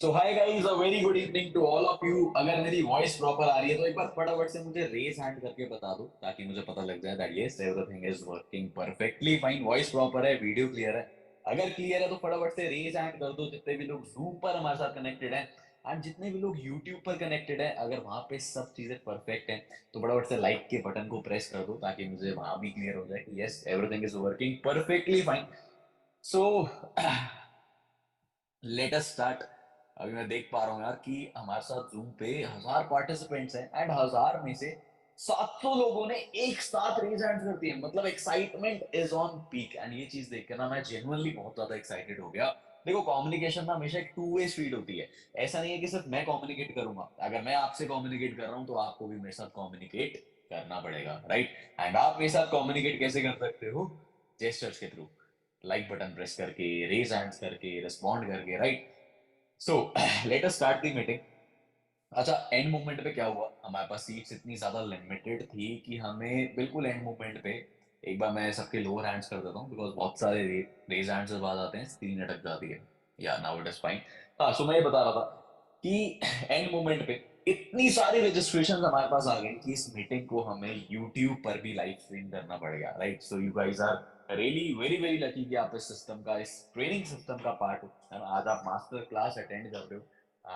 So hi guys, a very good evening to all of you. अगर मेरी voice proper आ रही है तो एक बार फटाफट से मुझे रेज हैंड करके बता दो ताकि मुझे पता लग जाए that yes everything is working perfectly fine. Voice proper है, वीडियो क्लियर है। अगर क्लियर है तो फटाफट से रेज हैंड कर दो जितने भी लोग जूम पर हमारे साथ कनेक्टेड हैं। एंड जितने भी लोग यूट्यूब पर कनेक्टेड हैं, अगर वहां पे सब चीजें परफेक्ट हैं तो फटाफट से लाइक के बटन को प्रेस कर दो ताकि मुझे वहां भी क्लियर हो जाए कि yes everything is working perfectly fine. So let us start. अभी मैं देख पा रहा हूँ यार कि हमारे साथ जूम पे 1000 पार्टिसिपेंट्स हैं एंड 1000 में से 700 लोगों ने एक साथ रेज हैंड कर दिए। मतलब excitement is on peak and ये चीज देख के ना मैं जेन्युइनली बहुत ज्यादा एक्साइटेड हो गया। देखो, कम्युनिकेशन ना हमेशा एक टू वे स्ट्रीट होती है। ऐसा नहीं है कि सिर्फ मैं कम्युनिकेट करूंगा। अगर मैं आपसे कम्युनिकेट कर रहा हूँ तो आपको भी मेरे साथ कम्युनिकेट करना पड़ेगा, राइट? एंड आप मेरे साथ कम्युनिकेट कैसे कर सकते हो? जेस्चर्स के थ्रू, लाइक बटन प्रेस करके, रेज हैंड्स करके, रिस्पॉन्ड करके, right? So let us start the meeting. अच्छा, एंड मोमेंट पे क्या हुआ, हमारे पास सीट्स इतनी ज्यादा लिमिटेड थी कि हमें बिल्कुल एंड मोमेंट पे, एक बार मैं सबके लोअर हैंड्स कर देता हूँ बिकॉज बहुत सारे रेज हैंड्स जब आ जाते हैं स्क्रीन अटक जाती है। या नाउ इट इज फाइन। हाँ, सो मैं ये बता रहा था कि एंड मोमेंट पे इतनी सारी रजिस्ट्रेशन हमारे पास आ गई कि इस मीटिंग को हमें यूट्यूब पर भी लाइव स्ट्रीम करना पड़ेगा, right? So you guys are really very very lucky कि आप इस सिस्टम का, इस ट्रेनिंग सिस्टम का पार्ट हो, है ना? आज आप मास्टर क्लास अटेंड कर रहे हो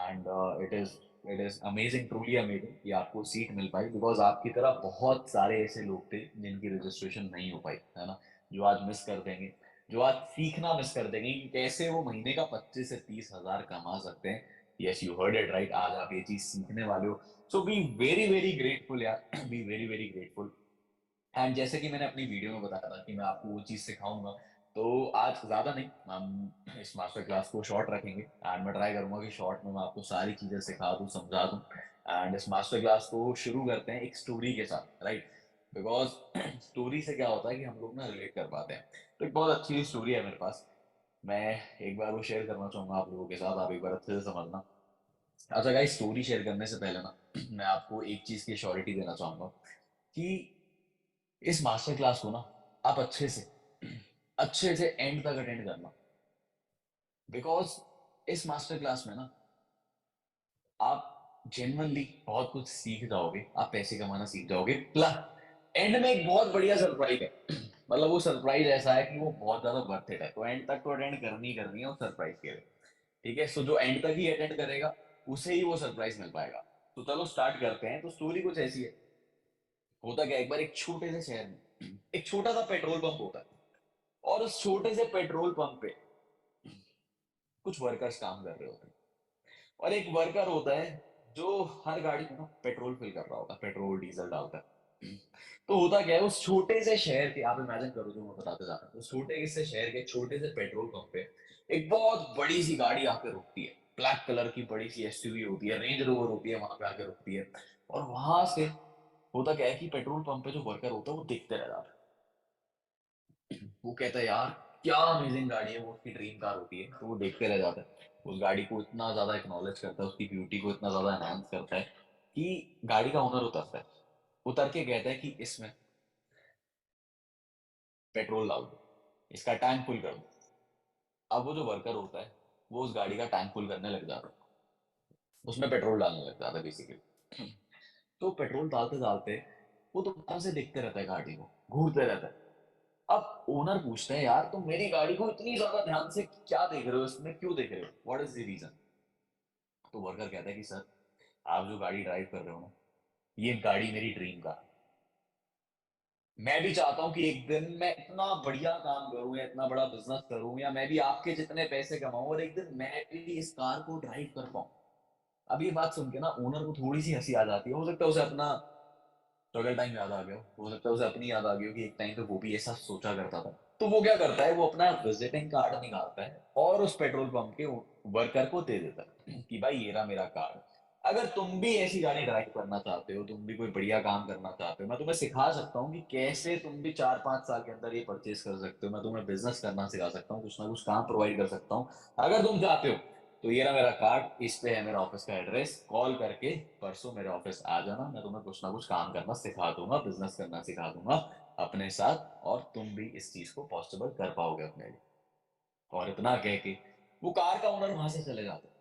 and it is amazing, truly amazing कि आपको सीट मिल पाई बिकॉज आपकी तरह बहुत सारे ऐसे लोग थे जिनकी रजिस्ट्रेशन नहीं हो पाई, है ना? जो आज मिस कर देंगे, जो आज सीखना मिस कर देंगे कि कैसे वो महीने का 25 से 30 हजार कमा सकते हैं। Yes, you heard it right, आज आप ये चीज सीखने वाले हो। सो बी वेरी वेरी ग्रेटफुल यार, be very very grateful. And जैसे कि मैंने अपनी वीडियो में बताया था कि मैं आपको वो चीज़ सिखाऊंगा, तो आज ज़्यादा नहीं, हम इस मास्टर क्लास को शॉर्ट रखेंगे एंड मैं ट्राई करूंगा कि शॉर्ट में मैं आपको सारी चीज़ें सिखा दूँ, समझा दूँ। एंड इस मास्टर क्लास को शुरू करते हैं एक स्टोरी के साथ, राइट? बिकॉज स्टोरी से क्या होता है कि हम लोग ना रिलेट कर पाते हैं। तो एक बहुत अच्छी स्टोरी है मेरे पास, मैं एक बार वो शेयर करना चाहूंगा आप लोगों के साथ, आप एक बार अच्छे से समझना। अच्छा गाइस, स्टोरी शेयर करने से पहले ना मैं आपको एक चीज़ की श्योरिटी देना चाहूंगा कि इस मास्टर क्लास को ना आप अच्छे से एंड तक अटेंड करना। बिकॉज इस मास्टर क्लास में ना आप जेन्युइनली बहुत कुछ सीख जाओगे, आप पैसे कमाना सीख जाओगे, प्लस एंड में एक बहुत बढ़िया सरप्राइज है। मतलब वो सरप्राइज ऐसा है कि वो बहुत ज्यादा वर्थ इट है, तो एंड तक तो अटेंड करनी ही करनी है उस सरप्राइज के लिए। ठीक है, सो जो एंड तक ही अटेंड करेगा उसे ही वो सरप्राइज मिल पाएगा। तो चलो स्टार्ट करते हैं। तो स्टोरी कुछ ऐसी है। होता क्या, एक बार एक छोटे से शहर में एक छोटा सा पेट्रोल पंप होता है और उस छोटे से पेट्रोल पंप पे कुछ वर्कर्स काम कर रहे होते हैं। और एक वर्कर होता है जो हर गाड़ी में ना पेट्रोल फिल कर रहा होता है, पेट्रोल डीजल डालता है। तो होता क्या है, उस छोटे से शहर के, आप इमेजिन करो जो मैं बताते जा रहा हूँ, उस छोटे से शहर के छोटे से पेट्रोल पंप पे एक बहुत बड़ी सी गाड़ी आकर रुकती है। ब्लैक कलर की बड़ी सी एसयूवी होती है, रेंज रोवर होती है, वहां पे आकर रुकती है। और वहां से होता क्या है कि पेट्रोल पंप पे जो वर्कर होता है वो देखते रह जाता है। वो कहता है यार क्या अमेजिंग गाड़ी है, वो उसकी ड्रीम कार होती है, तो वो देखते रह जाता है। उस गाड़ी को इतना ज्यादा एक्नॉलेज करता है, उसकी ब्यूटी को इतना ज्यादा एनहांस करता है कि गाड़ी का ओनर उतरता है। उतर के कहता है कि इसमें पेट्रोल डाल दो, इसका टैंक फुल कर दो। अब वो जो वर्कर होता है वो उस गाड़ी का टैंक फुल करने लग जाता है, उसमें पेट्रोल डालने लग जाता है बेसिकली। तो पेट्रोल डालते डालते वो तो बाहर से देखते रहता है, गाड़ी को घूरते रहता है। अब ओनर पूछते हैं यार तुम मेरी गाड़ी को इतनी ज्यादा ध्यान से क्या देख रहे हो, इसमें क्यों देख रहे हो, व्हाट इज द रीजन? तो वर्कर कहता है कि सर, आप जो गाड़ी ड्राइव कर रहे हो ना, ये गाड़ी मेरी ड्रीम कार। मैं भी चाहता हूँ कि एक दिन मैं इतना बढ़िया काम करूं या इतना बड़ा बिजनेस करूं या मैं भी आपके जितने पैसे कमाऊं और एक दिन मैं भी इस कार को ड्राइव कर पाऊं। अब ये बात सुन के ना ओनर को थोड़ी सी हंसी आ जाती है। हो सकता है उसे अपना स्ट्रगल टाइम याद आ गया हो सकता है उसे अपनी याद आ गई हो कि एक टाइम पे वो भी ऐसा सोचा करता था। तो वो क्या करता है, वो अपना विजिटिंग कार्ड निकालता है और उस पेट्रोल पंप के वर्कर को दे देता है कि भाई ये रहा मेरा कार्ड। अगर तुम भी ऐसी गाड़ी ड्राइव करना चाहते हो, तुम भी कोई बढ़िया काम करना चाहते हो, मैं तुम्हें सिखा सकता हूँ कि कैसे तुम भी 4-5 साल के अंदर ये परचेज कर सकते हो। मैं तुम्हें बिजनेस करना सिखा सकता हूँ, कुछ ना कुछ काम प्रोवाइड कर सकता हूँ अगर तुम चाहते हो। तो ये रहा मेरा कार्ड, इस पे है मेरा ऑफिस का एड्रेस, कॉल करके परसों मेरे ऑफिस आ जाना, मैं तुम्हें कुछ ना कुछ काम करना सिखा दूंगा, बिजनेस करना सिखा दूंगा अपने साथ, और तुम भी इस चीज को पॉसिबल कर पाओगे अपने लिए। और इतना कह के वो कार का ओनर वहां से चले जाता है।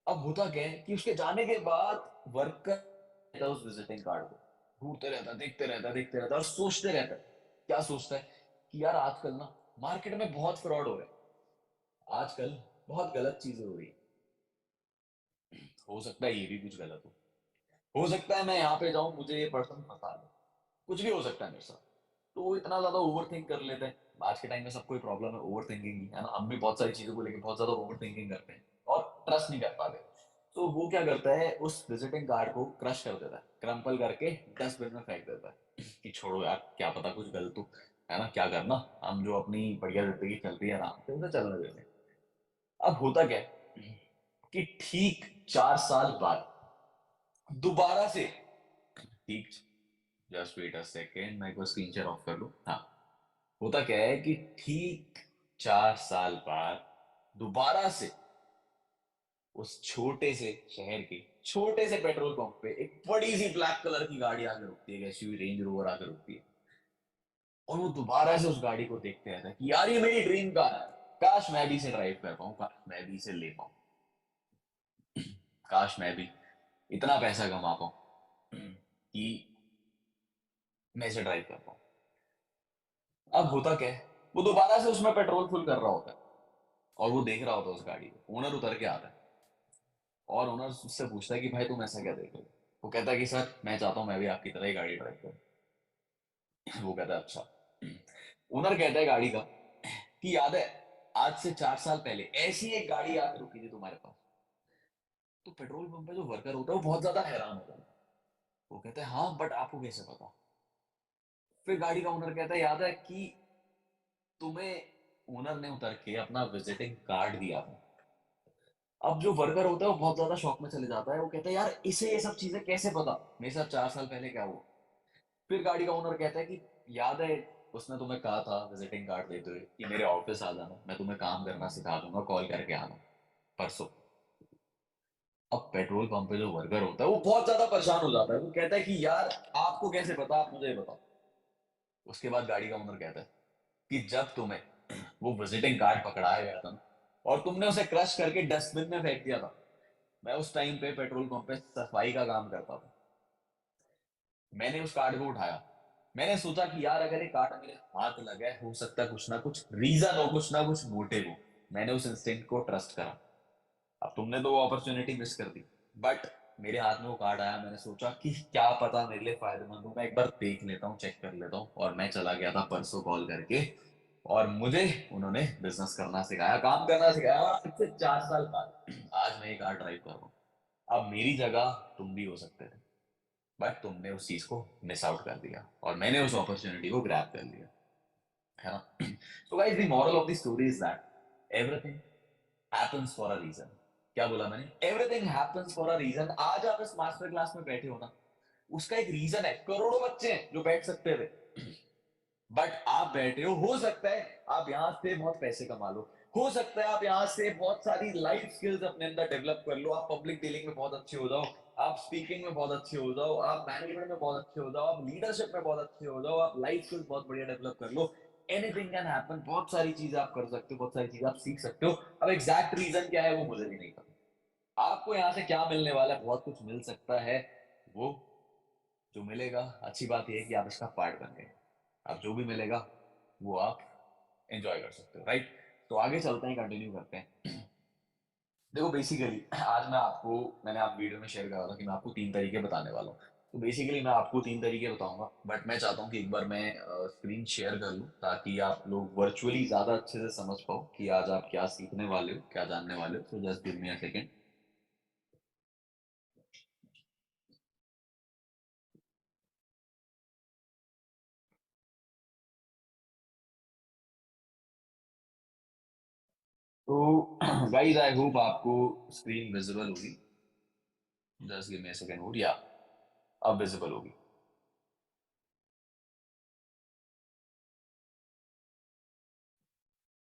अब होता क्या है कि उसके जाने के बाद वर्कर उस विजिटिंग कार्ड को ढूंढते रहता है, देखते रहता है और सोचते रहता है। क्या सोचता है कि यार आजकल ना मार्केट में बहुत फ्रॉड हो रहा है, आजकल बहुत गलत चीजें हो रही है, हो सकता है ये भी कुछ गलत हो सकता है मैं यहाँ पे जाऊं मुझे ये पर्सन फंसा ले, कुछ भी हो सकता है मेरे साथ। तो वो इतना ज्यादा ओवर थिंक कर लेते हैं। आज के टाइम में सबको प्रॉब्लम है ओवर थिंकिंग की, है ना, हम भी बहुत सारी चीजों को लेकर बहुत ज्यादा ओवर थिंकिंग करते हैं और ट्रस्ट नहीं कर पाते। तो वो क्या करता है, उस विजिटिंग कार्ड को क्रश कर देता है, क्रम्पल करके डस्टबिन में फेंक देता है कि छोड़ो यार, क्या पता कुछ गलत हो, है ना, क्या करना, हम जो अपनी बढ़िया जिंदगी चल रही है आराम से उसे चलने देते हैं। अब होता क्या है कि ठीक 4 साल बाद दोबारा से, ठीक, जस्ट वेट अ सेकेंड, मैं एक बार स्क्रीन शेयर ऑफ कर लूं। हाँ, होता क्या है कि ठीक 4 साल बाद दोबारा से उस छोटे से शहर के छोटे से पेट्रोल पंप पे एक बड़ी सी ब्लैक कलर की गाड़ी आके रुकती है, एसयूवी रेंज रोवर आके रुकती है। और वो दोबारा से उस गाड़ी को देखते रहता है कि यार ये मेरी ड्रीम कार है, काश मैं भी इसे ड्राइव कर पाऊं, काश मैं भी इसे ले पाऊं, काश मैं भी इतना पैसा कमा पाऊं कि मैं इसे ड्राइव कर पाऊं। अब होता क्या है, वो दोबारा से उसमें पेट्रोल फुल कर रहा होता है और वो देख रहा होता है उस गाड़ी को। ओनर उतर के आता है और ओनर उससे पूछता है कि भाई तुम ऐसा क्या देख रहे हो। वो कहता है कि सर मैं चाहता हूँ मैं भी आपकी तरह ही गाड़ी ड्राइव करूँ। वो कहता है अच्छा। ओनर कहता है गाड़ी का कि याद है आज से 4 साल पहले ऐसी एक गाड़ी आकर रुकी थी तुम्हारे पास। तो पेट्रोल पंप पे जो वर्कर होता है वो बहुत ज्यादा हैरान होता है। वो कहता है हाँ, बट आपको कैसे पता। फिर गाड़ी का ओनर कहता है याद है कि तुम्हें ओनर ने उतर के अपना विजिटिंग कार्ड दिया था। अब जो वर्कर होता है वो बहुत ज्यादा शॉक में चले जाता है। वो कहता है यार इसे ये सब चीजें कैसे पता, मेरे साथ 4 साल पहले क्या हुआ। फिर गाड़ी का ओनर कहता है कि याद है उसने तुम्हें कहा था विजिटिंग कार्ड देते हुए कि मेरे ऑफिस आ जाना, मैं तुम्हें काम करना सिखा दूंगा, कॉल करके आना परसों। अब पेट्रोल पंप पे जो वर्कर होता है वो बहुत ज्यादा परेशान हो जाता है। वो कहता है कि यार आपको कैसे पता, आप मुझे बताओ। उसके बाद गाड़ी का ओनर कहता है कि जब तुम्हें वो विजिटिंग कार्ड पकड़ाया गया था ना, और तुमने उसे क्रश करके डस्टबिन में फेंक दिया था, मैं उस टाइम पे पेट्रोल पंप पे सफाई का काम करता था। मैंने उस कार्ड को उठाया, मैंने सोचा कि यार अगर ये कार्ड मेरे हाथ लगा है हो सकता है कुछ ना कुछ रीजन हो, कुछ ना कुछ मोटिव हो। मैंने उस इंस्टिंक्ट को ट्रस्ट करा। अब तुमने तो वो अपॉर्चुनिटी मिस कर दी, बट मेरे हाथ में वो कार्ड आया, मैंने सोचा कि क्या पता मेरे लिए फायदेमंद हो, मैं एक बार देख लेता हूँ, चेक कर लेता हूँ। और मैं चला गया था परसों कॉल करके और मुझे उन्होंने बिजनेस करना सिखाया, काम करना सिखाया। और आज से 4 साल बाद आज मैं ये कार ड्राइव कर रहा हूँ। अब मेरी जगह तुम भी हो सकते थे, बट तुमने उस चीज को मिस आउट कर दिया और मैंने उस अपॉर्चुनिटी को ग्रैब कर लिया, है ना। So guys the moral of the story is that everything happens for a reason. क्या बोला मैंने, everything happens for a reason. आज आप इस मास्टर क्लास में बैठे हो ना, उसका एक रीजन है। करोड़ों बच्चे हैं जो बैठ सकते थे, बट आप बैठे हो सकता है आप यहाँ से बहुत पैसे कमा लो, हो सकता है आप यहाँ से बहुत सारी लाइफ स्किल्स अपने अंदर डेवलप कर लो, आप पब्लिक डीलिंग में बहुत अच्छे हो जाओ, आप स्पीकिंग में बहुत अच्छे हो जाओ, आप मैनेजमेंट में बहुत अच्छे हो जाओ, आप लीडरशिप में बहुत अच्छे हो जाओ, आप लाइफ स्किल्स बहुत बढ़िया डेवलप कर लो। एनीथिंग कैन हैपन, बहुत सारी चीजें आप कर सकते हो, बहुत सारी चीजें आप सीख सकते हो। अब एग्जैक्ट रीजन क्या है वो मुझे भी नहीं पता। आपको यहाँ से क्या मिलने वाला है, बहुत कुछ मिल सकता है। वो जो मिलेगा, अच्छी बात यह है कि आप इसका पार्ट बन गए। अब जो भी मिलेगा वो आप एंजॉय कर सकते हो, राइट। तो आगे चलते हैं, कंटिन्यू करते हैं। देखो बेसिकली आज मैंने आप वीडियो में शेयर करा था कि मैं आपको 3 तरीके बताने वाला हूँ। तो बेसिकली मैं आपको 3 तरीके बताऊंगा, बट मैं चाहता हूँ कि एक बार मैं स्क्रीन शेयर कर लूँ ताकि आप लोग वर्चुअली ज्यादा अच्छे से समझ पाओ कि आज आप क्या सीखने वाले हो, क्या जानने वाले हो। तो just give me a second. तो गाइस आई होप आपको स्क्रीन विजिबल होगी। Just give me a second mode, या अब विजिबल होगी।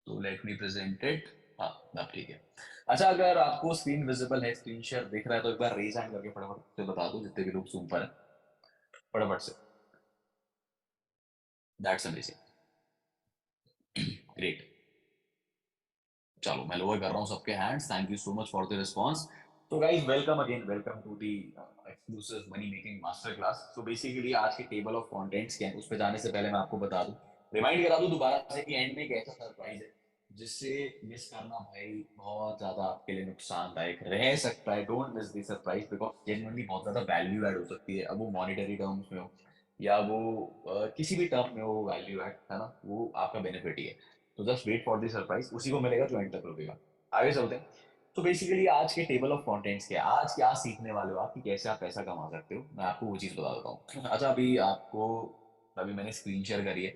तो लेट मी प्रेजेंट इट। हाँ, अब ठीक है। अच्छा, अगर आपको स्क्रीन विजिबल है, स्क्रीन शेयर दिख रहा है, तो एक बार रेज हैंड करके फटाफट से बता दो जितने भी लोग सुन पा रहे हैं, फटाफट से। That's amazing, great. चलो मैं लोअर कर रहा हूँ सबके hands, thank you so much for the response. तो guys welcome again, welcome to the exclusive money making master class. So basically आज के टेबल ऑफ कंटेंट्स क्या है, उस पे जाने से पहले मैं आपको बता दूं, रिमाइंड करा दूं दोबारा से कि एंड में एक ऐसा सरप्राइज है जिससे मिस करना भाई बहुत ज्यादा आपके लिए नुकसानदायक रह सकता है। Don't miss this surprise because genuinely बहुत ज्यादा वैल्यू ऐड हो सकती है। अब वो मॉनेटरी टर्म्स में हो या वो किसी भी टर्म में हो, वैल्यू ऐड है ना, वो आपका बेनिफिट ही है। तो just wait for the surprise, उसी को मिलेगा जो एंड तक रुकेगा। आगे चलते हैं। तो बेसिकली आज के टेबल ऑफ कंटेंट्स क्या है, आज क्या सीखने वाले हो आप कि कैसे आप पैसा कमा सकते हो, मैं आपको वो चीज बता देता हूँ। अच्छा, अभी मैंने स्क्रीन शेयर करी है।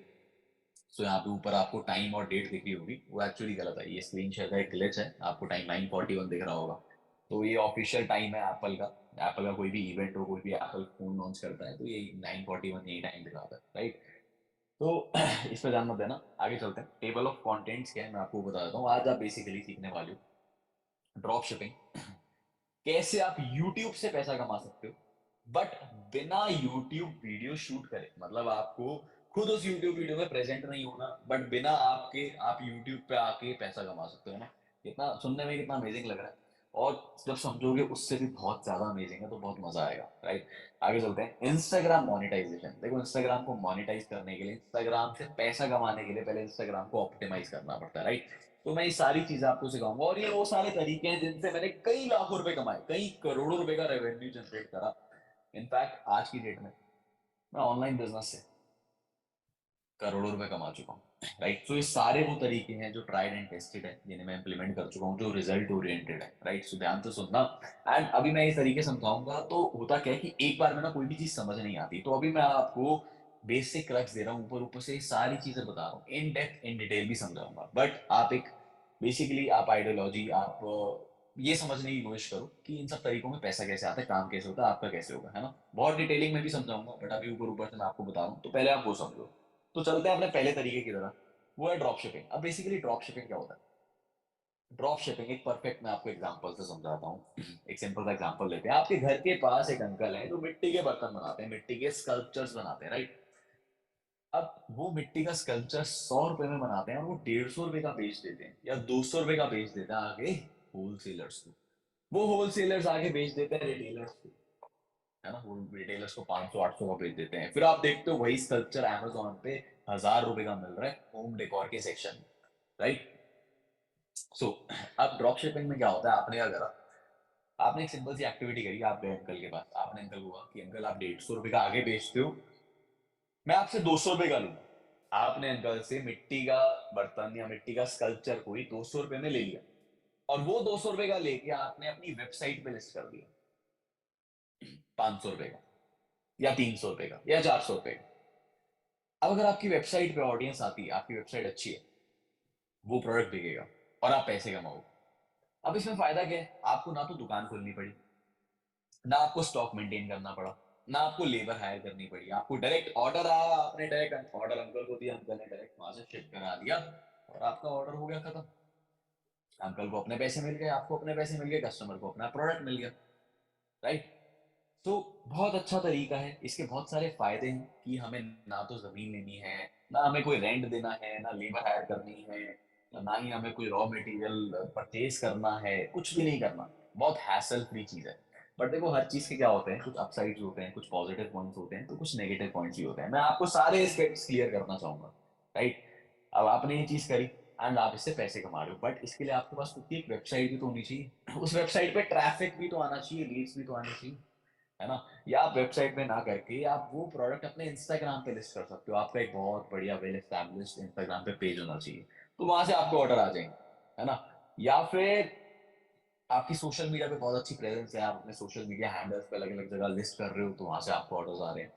सो यहाँ पे ऊपर आपको टाइम और डेट दिख रही होगी, वो एक्चुअली गलत है, ये स्क्रीन शेयर का एक ग्लिच है। आपको टाइम 9:41 दिख रहा होगा, तो ये ऑफिशियल टाइम है एप्पल का। एप्पल का कोई भी इवेंट हो, कोई भी एप्पल फोन लॉन्च करता है तो ये 9:41 यही टाइम दिखाता है, राइट। तो इस पर ध्यान मत देना, आगे चलते हैं। टेबल ऑफ कंटेंट्स क्या है मैं आपको बता देता हूँ। आज आप बेसिकली सीखने वाले हो ड्रॉप शिपिंग, कैसे आप YouTube से पैसा कमा सकते हो बट बिना YouTube वीडियो शूट करे। मतलब आपको खुद उस YouTube वीडियो में प्रेजेंट नहीं होना, बट बिना आपके आप YouTube पे आके पैसा कमा सकते हो ना। कितना सुनने में कितना अमेजिंग लग रहा है, और जब समझोगे उससे भी बहुत ज्यादा अमेजिंग है, तो बहुत मजा आएगा, राइट। आगे चलते हैं। Instagram monetization. देखो, इंस्टाग्राम को मोनेटाइज करने के लिए, इंस्टाग्राम से पैसा कमाने के लिए पहले इंस्टाग्राम को ऑप्टिमाइज करना पड़ता है, राइट। तो मैं ये सारी चीजें आपको सिखाऊंगा, और ये वो सारे तरीके हैं जिनसे मैंने कई लाखों रुपए कमाए, कई करोड़ों रुपए का रेवेन्यू जनरेट करा। इनफैक्ट आज की डेट में मैं ऑनलाइन बिजनेस से करोड़ों रुपए कमा चुका हूँ, राइट। सो ये सारे वो तरीके हैं जो ट्राइड एंड टेस्टेड है, जिन्हें मैं इंप्लीमेंट कर चुका हूँ, जो रिजल्ट ओरिएंटेड है, राइट। सो ध्यान से सुनना। एंड अभी मैं इस तरीके समझाऊंगा तो होता क्या है कि एक बार में ना कोई भी चीज समझ नहीं आती, तो अभी मैं आपको बेसिक क्रक्स दे रहा हूँ, ऊपर ऊपर से सारी चीजें बता रहा हूँ, इन डेप्थ इन डिटेल भी समझाऊंगा, बट आप एक बेसिकली आप आइडियोलॉजी, आप ये समझने की कोशिश करो कि इन सब तरीकों में पैसा कैसे आता है, काम कैसे होता है, आपका कैसे होगा, है ना। बहुत डिटेलिंग में भी समझाऊंगा, बट अभी ऊपर ऊपर से मैं आपको बता रहा हूँ, तो पहले आप वो समझो। तो चलते हैं अपने पहले तरीके की तरफ, वो है ड्रॉप शिपिंग। अब बेसिकली ड्रॉप शिपिंग क्या होता है? ड्रॉप शिपिंग एक परफेक्ट, मैं आपको एग्जांपल से समझाता हूँ। एक सिंपल सा एग्जांपल लेते हैं। आपके घर के पास एक अंकल है जो मिट्टी के बर्तन बनाते हैं, मिट्टी के स्कल्पचर्स बनाते हैं, राइट। अब वो मिट्टी का स्कल्पचर 100 रुपए में बनाते हैं और वो 150 रुपए का बेच देते हैं, या 200 रुपए का बेच देते हैं आगे होलसेलर्स को। वो होलसेलर्स आगे बेच देते हैं रिटेलर्स को, है ना। वो रिटेलर्स को 500 800 का बेच देते हैं। फिर आप देखते हो वही स्कल्पचर अमेजोन पे 1000 रुपए का मिल रहा है होम डेकोर के सेक्शन में, राइट। सो अब ड्रॉप शिपिंग में क्या होता है, आपने क्या करा, आपने एक सिंपल सी एक्टिविटी करी। आप गए अंकल के पास, आपने अंकल को कहा कि अंकल आप 150 रुपए का आगे बेचते हो, मैं आपसे 200 रुपए का लूंगा। आपने अंकल से मिट्टी का बर्तन या मिट्टी का स्कल्पचर कोई 200 रुपए में ले लिया, और वो 200 रुपए का लेके आपने अपनी वेबसाइट पे लिस्ट कर दिया 500 रुपए का, या 300 रुपए का, या 400 रुपए का। अब अगर आपकी वेबसाइट पे ऑडियंस आती है, आपकी वेबसाइट अच्छी है, वो प्रोडक्ट बिकेगा और आप पैसे कमाओगे। अब इसमें फायदा क्या है, आपको ना तो दुकान खोलनी पड़ी, ना आपको स्टॉक मेंटेन करना पड़ा, ना आपको लेबर हायर करनी पड़ी। आपको डायरेक्ट ऑर्डर आया, आपने डायरेक्ट ऑर्डर अंकल को दिया, अंकल ने डायरेक्ट वहां से शिप करा दिया, और आपका ऑर्डर हो गया खत्म। अंकल को अपने पैसे मिल गए, आपको अपने पैसे मिल गए, कस्टमर को अपना प्रोडक्ट मिल गया, राइट। तो बहुत अच्छा तरीका है, इसके बहुत सारे फायदे हैं कि हमें ना तो जमीन लेनी है, ना हमें कोई रेंट देना है, ना लेबर हायर करनी है, ना ही हमें कोई रॉ मटेरियल परचेज करना है, कुछ भी नहीं करना। बहुत हैसल फ्री चीज है। बट देखो, हर चीज के क्या होते हैं, कुछ अपसाइड्स होते हैं, कुछ पॉजिटिव पॉइंट्स होते हैं, तो कुछ नेगेटिव पॉइंट्स भी होते हैं। मैं आपको सारे एस्पेक्ट्स क्लियर करना चाहूंगा, राइट। अब आपने ये चीज करी एंड आप इससे पैसे कमा रहे हो, बट इसके लिए आपके पास खुद की एक वेबसाइट भी तो होनी चाहिए, उस वेबसाइट पे ट्रैफिक भी तो आना चाहिए, लीड्स भी तो आनी चाहिए, है ना। या आप वेबसाइट पे ना करके आप वो प्रोडक्ट अपने इंस्टाग्राम पे लिस्ट कर सकते हो। आपका एक बहुत बढ़िया वेल एस्टैब्लिश्ड इंस्टाग्राम पे पेज होना चाहिए, तो वहां से आपको ऑर्डर आ जाएंगे, है ना। या फिर आपकी सोशल मीडिया पे बहुत अच्छी प्रेजेंस है, आप अपने सोशल मीडिया हैंडल्स पे अलग अलग जगह लिस्ट कर रहे हो, तो वहां से आपको ऑर्डर्स आ रहे हैं,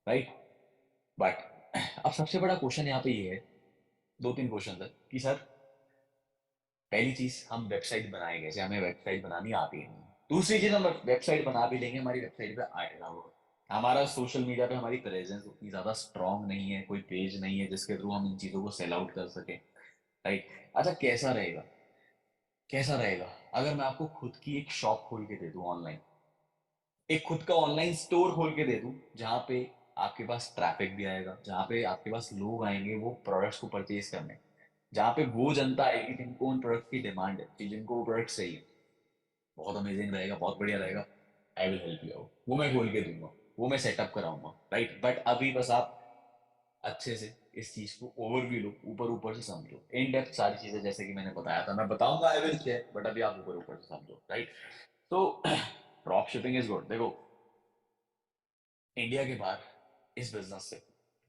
राइट। बट अब सबसे बड़ा क्वेश्चन यहाँ पे ये है, दो तीन क्वेश्चन है कि सर, पहली चीज हम वेबसाइट बनाए कैसे, हमें वेबसाइट बनानी आती है नहीं। दूसरी चीज, हम वेबसाइट बना भी लेंगे, हमारी वेबसाइट पे आएगा वो, हमारा सोशल मीडिया पे हमारी प्रेजेंस उतनी ज्यादा स्ट्रांग नहीं है, कोई पेज नहीं है जिसके थ्रू हम इन चीजों को सेल आउट कर सके, राइट। अच्छा, कैसा रहेगा, कैसा रहेगा अगर मैं आपको खुद की एक शॉप खोल के दे दूं ऑनलाइन, एक खुद का ऑनलाइन स्टोर खोल के दे दूं, जहां पे आपके पास ट्रैफिक भी आएगा, जहां पे आपके पास लोग आएंगे वो प्रोडक्ट्स को परचेज करने, जहां पे वो जनता आएगी जिनको उन प्रोडक्ट की डिमांड है, जिनको वो प्रोडक्ट चाहिए, बहुत अमेजिंग रहेगा, बहुत बढ़िया रहेगा, I will help you out, वो मैं खोल के दूंगा, वो मैं सेटअप कराऊंगा, राइट। बट अभी बस आप अच्छे से इस चीज को ओवरव्यू लो, ऊपर ऊपर से समझो, इन डेप्थ सारी चीजें जैसे कि मैंने बताया था, मैं बताऊंगा आई विल शेयर, बट अभी आप ऊपर ऊपर से समझो, राइट। तो ड्रॉप शिपिंग इज गुड। देखो इंडिया के बाहर इस बिजनेस से,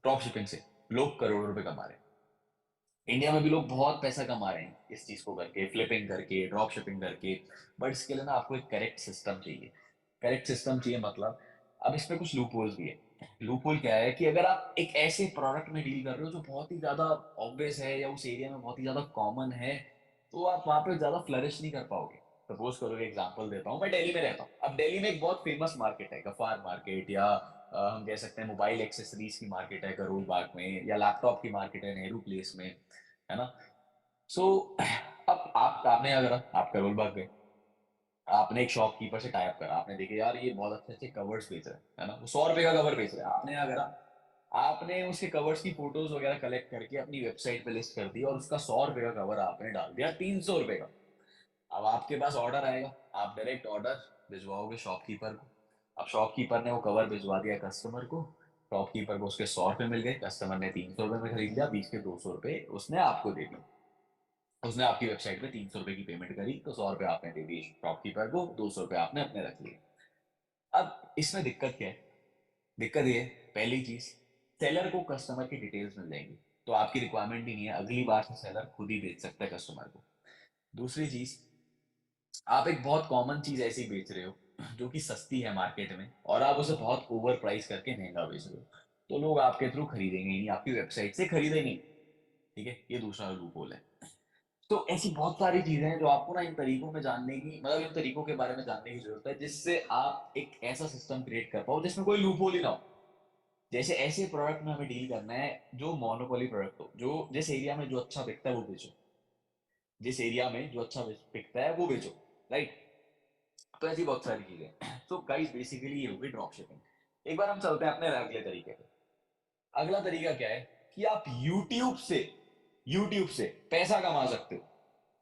ड्रॉप शिपिंग से लोग करोड़ों रुपए कमा रहे हैं। इंडिया में भी लोग बहुत पैसा कमा रहे हैं इस चीज को करके, फ्लिपिंग करके, ड्रॉप शिपिंग करके। बट इसके लिए ना आपको एक करेक्ट सिस्टम चाहिए। करेक्ट सिस्टम चाहिए मतलब, अब इसमें कुछ लूप होल्स भी है। लूप होल क्या है कि अगर आप एक ऐसे प्रोडक्ट में डील कर रहे हो जो बहुत ही ज्यादा ऑब्वियस है या उस एरिया में बहुत ही ज्यादा कॉमन है, तो आप वहां पे ज्यादा फ्लरिश नहीं कर पाओगे। सपोज करो, एग्जांपल देता हूँ, मैं दिल्ली में रहता हूँ। अब दिल्ली में एक बहुत फेमस मार्केट है गफार मार्केट, या हम कह सकते हैं मोबाइल एक्सेसरीज की मार्केट है करोल बाग में, या लैपटॉप की मार्केट है नेहरू प्लेस में, है ना। सो अब आप आपने अगर आप करोल बाग गए, आपने एक शॉपकीपर से टाइप करा, आपने देखे यार ये बहुत अच्छे अच्छे कवर्स बेच रहे हैं, है ना, वो 100 रुपए का कवर बेच रहे हैं, आपने अगर आपने उसके कवर्स की फोटोज वगैरह कलेक्ट करके अपनी वेबसाइट पे लिस्ट कर दी, और उसका 100 रुपए का कवर आपने डाल दिया 300 रुपए का। अब आपके पास ऑर्डर आएगा, आप डायरेक्ट ऑर्डर भिजवाओगे शॉपकीपर को। अब शॉपकीपर ने वो कवर भिजवा दिया कस्टमर को, शॉपकीपर को उसके 100 रुपए मिल गए, कस्टमर ने 300 रुपए में खरीद लिया, बीच के 200 रुपए उसने आपको दे दिए। उसने आपकी वेबसाइट पे 300 रुपए की पेमेंट करी, तो 100 रुपए आपने दे दिए शॉपकीपर को, 200 रुपए आपने अपने रख लिए। अब इसमें दिक्कत क्या है? दिक्कत ये है, पहली चीज, सेलर को कस्टमर की डिटेल्स मिल जाएंगी, तो आपकी रिक्वायरमेंट ही नहीं है, अगली बार से सेलर खुद ही बेच सकता है कस्टमर को। दूसरी चीज, आप एक बहुत कॉमन चीज ऐसी बेच रहे हो जो कि सस्ती है मार्केट में, और आप उसे बहुत ओवर प्राइस करके महंगा बेच रहे हो, तो लोग आपके थ्रू खरीदेंगे ही नहीं, आपकी वेबसाइट से खरीदेंगे नहीं। ठीक है, ये दूसरा लूप होल है। तो ऐसी बहुत सारी चीजें हैं जो आपको ना इन तरीकों में जानने की, मतलब इन तरीकों के बारे में जानने की जरूरत है, जिससे आप एक ऐसा सिस्टम क्रिएट कर पाओ जिसमें कोई लूप होल ही ना हो। जैसे ऐसे प्रोडक्ट में हमें डील करना है जो मोनोपोली प्रोडक्ट हो, जो जिस एरिया में जो अच्छा बिकता है वो बेचो, जिस एरिया में जो अच्छा बिकता है वो बेचो, राइट। तो ऐसी बहुत सारी चीजें। तो गाइस बेसिकली ये होगी ड्रॉप शिपिंग। एक बार हम चलते हैं अपने अगले तरीके पे। अगला तरीका क्या है कि आप यूट्यूब से पैसा कमा सकते हो।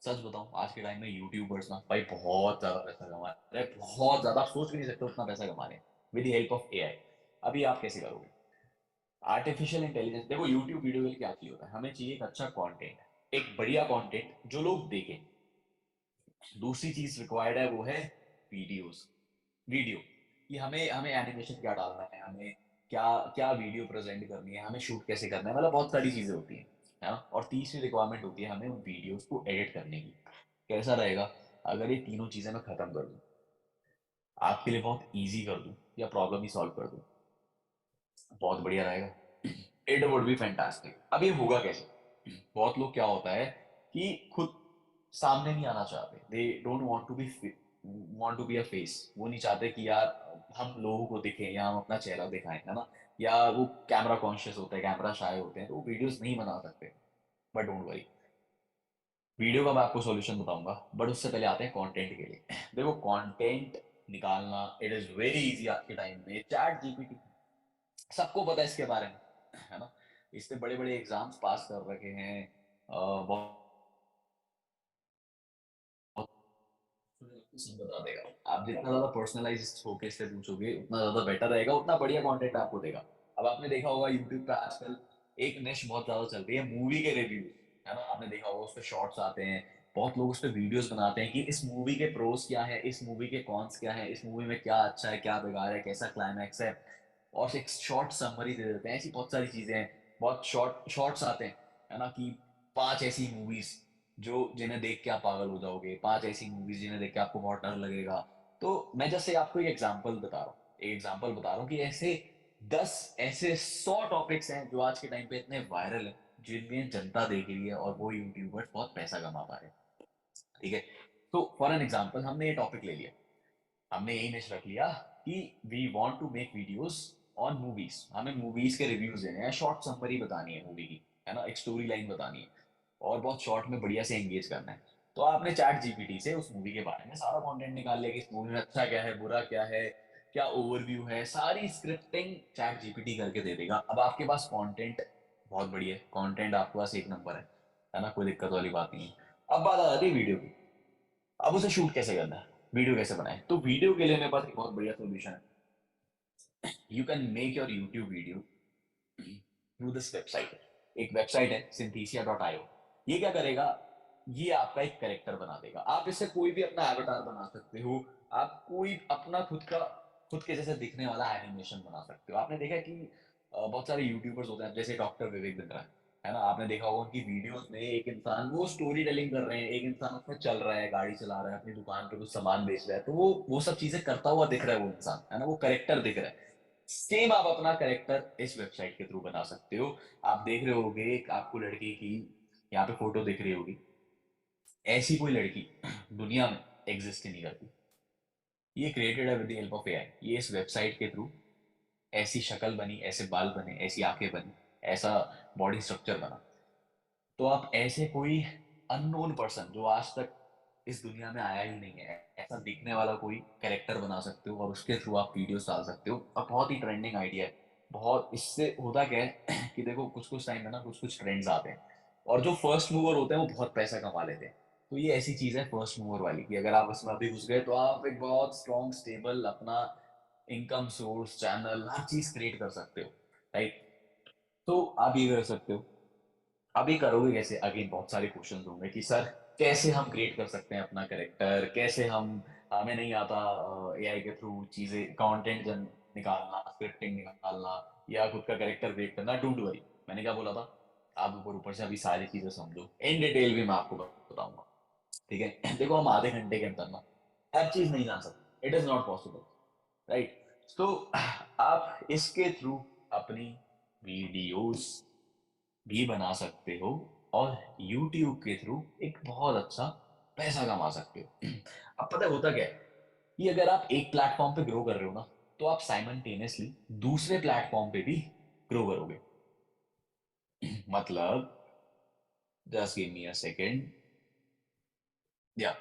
सच बताऊं, आज के टाइम में यूट्यूबर्स ना भाई बहुत ज्यादा पैसा कमा रहे हैं, बहुत ज्यादा, आप सोच भी नहीं सकते उतना पैसा कमा रहे हैं with the help of AI. अभी आप कैसे करोगे? आर्टिफिशियल इंटेलिजेंस, देखो यूट्यूब वीडियो के लिए क्या चाहिए होता है, हमें चाहिए एक अच्छा कंटेंट, एक बढ़िया कंटेंट जो लोग देखें। दूसरी चीज रिक्वायर्ड है वो है वीडियोस, वीडियो, कि हमें हमें एनिमेशन क्या डालना है, हमें क्या क्या वीडियो प्रेजेंट करनी है, हमें शूट कैसे करना है, मतलब बहुत सारी चीजें होती हैं, है ना। और तीसरी रिक्वायरमेंट होती है हमें उन वीडियोस को एडिट करने की। कैसा रहेगा अगर ये तीनों चीजें मैं खत्म कर दूं, आपके लिए बहुत इजी कर दूं, या प्रॉब्लम ही सॉल्व कर दूं? बहुत बढ़िया रहेगा, इट वुड बी फैंटास्टिक। अब ये होगा कैसे? बहुत लोग क्या होता है कि खुद सामने नहीं आना चाहते, they don't want to be a face, वो नहीं चाहते कि यार हम लोगों को दिखें या हम अपना चेहरा दिखाएं, है ना। या वो कैमरा कॉन्शियस होते हैं, कैमरा शाय होते हैं, तो वो वीडियोस नहीं बना सकते। बट डोंट वरी, वीडियो का मैं आपको सॉल्यूशन बताऊंगा, बट उससे पहले आते हैं कंटेंट के लिए। देखो कंटेंट निकालना इट इज वेरी इजी आज के टाइम में, चैट जीपीटी, सबको पता है इसके बारे में, है ना। इससे बड़े बड़े एग्जाम्स पास कर रखे हैं, बहुत सब बता देगा। आप जितना ज्यादा पर्सनलाइज होके इससे पूछोगे उतना ज्यादा बेटर रहेगा, उतना बढ़िया कंटेंट आपको देगा। अब आपने देखा होगा यूट्यूब पे आजकल एक निश बहुत ज्यादा चल रही है, मूवी के रिव्यू, है ना। आपने देखा होगा उस पे शॉर्ट्स आते हैं, बहुत लोग उस पे वीडियोस बनाते हैं कि इस मूवी के प्रोस क्या है, इस मूवी के कॉन्स क्या है, इस मूवी में क्या अच्छा है क्या बेकार है, कैसा क्लाइमैक्स है, और एक शॉर्ट समरी दे देते हैं। ऐसी बहुत सारी चीजें हैं, बहुत शॉर्ट्स आते हैं, है ना, कि 5 ऐसी मूवीज जो जिन्हें देख के आप पागल हो जाओगे, 5 ऐसी मूवीज जिन्हें देख के आपको बहुत डर लगेगा। तो मैं जैसे आपको एक एग्जांपल बता रहा हूँ, एक एग्जांपल बता रहा हूँ कि ऐसे 10 ऐसे 100 टॉपिक्स हैं जो आज के टाइम पे इतने वायरल है, जिनमें जनता देख रही है और वो यूट्यूबर्स बहुत पैसा कमा पा रहे हैं। ठीक है, तो फॉर एन एग्जाम्पल हमने ये टॉपिक ले लिया, हमने यही निश रख लिया कि we want to make videos on movies, हमें मूवीज के रिव्यूज देने हैं, शॉर्ट समरी बतानी है मूवी की, है ना, एक स्टोरी लाइन बतानी है, और बहुत शॉर्ट में बढ़िया से एंगेज करना है। तो आपने चैट जीपीटी से उस मूवी के बारे में सारा कंटेंट निकाल लिया कि इस मूवी में अच्छा क्या है, बुरा क्या है, क्या ओवरव्यू है, सारी स्क्रिप्टिंग चैट जीपीटी करके दे देगा। अब आपके पास कंटेंट बहुत बढ़िया है, कंटेंट आपके पास एक नंबर है ना, कोई दिक्कत वाली बात नहीं है। अब बात आ जाती है वीडियो की, अब उसे शूट कैसे करना है? वीडियो कैसे बनाए, तो वीडियो के लिए मेरे पास एक बहुत बढ़िया सोल्यूशन है। You can make your YouTube video through this website. एक वेबसाइट है synthesia.io। ये क्या करेगा, ये आपका एक कैरेक्टर बना देगा। आप इससे कोई भी अपना एवटार बना सकते हो, आप कोई अपना खुद के जैसे दिखने वाला एनिमेशन बना सकते हो। आपने देखा है कि बहुत सारे यूट्यूबर्स होते हैं, जैसे डॉक्टर विवेक बिंद्रा है ना, आपने देखा होगा उनकी वीडियोस में एक इंसान वो स्टोरी टेलिंग कर रहे हैं, एक इंसान उसमें चल रहा है, गाड़ी चला रहा है, अपनी दुकान पे कुछ सामान बेच रहा है, तो वो सब चीजें करता हुआ दिख रहा है वो इंसान, है ना, वो करेक्टर दिख रहा है। सेम आप अपना करेक्टर इस वेबसाइट के थ्रू बना सकते हो। आप देख रहे होगे एक आपको लड़की की यहाँ पे फोटो दिख रही होगी, ऐसी कोई लड़की दुनिया में एग्जिस्ट ही नहीं करती। ये क्रिएटेड है with the help of AI. ये इस वेबसाइट के थ्रू ऐसी शक्ल बनी, ऐसे बाल बने, ऐसी आंखें बनी, ऐसा बॉडी स्ट्रक्चर बना। तो आप ऐसे कोई अननोन पर्सन जो आज तक इस दुनिया में आया ही नहीं है, ऐसा दिखने वाला कोई कैरेक्टर बना सकते हो और उसके थ्रू आप वीडियोस डाल सकते हो। और बहुत ही ट्रेंडिंग आइडिया है। बहुत इससे होता क्या है कि देखो कुछ कुछ टाइम में ना कुछ कुछ ट्रेंड्स आते हैं, और जो फर्स्ट मूवर होते हैं वो बहुत पैसा कमा लेते हैं। तो ये ऐसी चीज है फर्स्ट मूवर वाली कि अगर आप उसमें अभी घुस गए तो आप एक बहुत स्ट्रॉन्ग स्टेबल अपना इनकम सोर्स, चैनल, हर चीज क्रिएट कर सकते हो। राइट, तो आप ये कर सकते हो। अभी करोगे कैसे, अगेन बहुत सारे क्वेश्चंस होंगे कि सर कैसे हम क्रिएट कर सकते हैं अपना कैरेक्टर, कैसे हम, हमें नहीं आता एआई के थ्रू चीजें, कंटेंट जन निकालना, स्क्रिप्टिंग निकालना, या खुद का कैरेक्टर क्रिएट करना। डोंट वरी, मैंने क्या बोला था, आप ऊपर ऊपर से अभी सारी चीजें समझो, इन डिटेल भी मैं आपको बताऊंगा। ठीक है देखो हम आधे घंटे के अंदर ना हर चीज नहीं जान सकते, it is not possible. Right, तो आप इसके थ्रू अपनी वीडियोस भी बना सकते हो और YouTube के थ्रू एक बहुत अच्छा पैसा कमा सकते हो। अब पता है होता क्या है कि अगर आप एक प्लेटफॉर्म पे ग्रो कर रहे हो ना, तो आप साइमल्टेनियसली दूसरे प्लेटफॉर्म पे भी ग्रो करोगे। मतलब just give me a second, या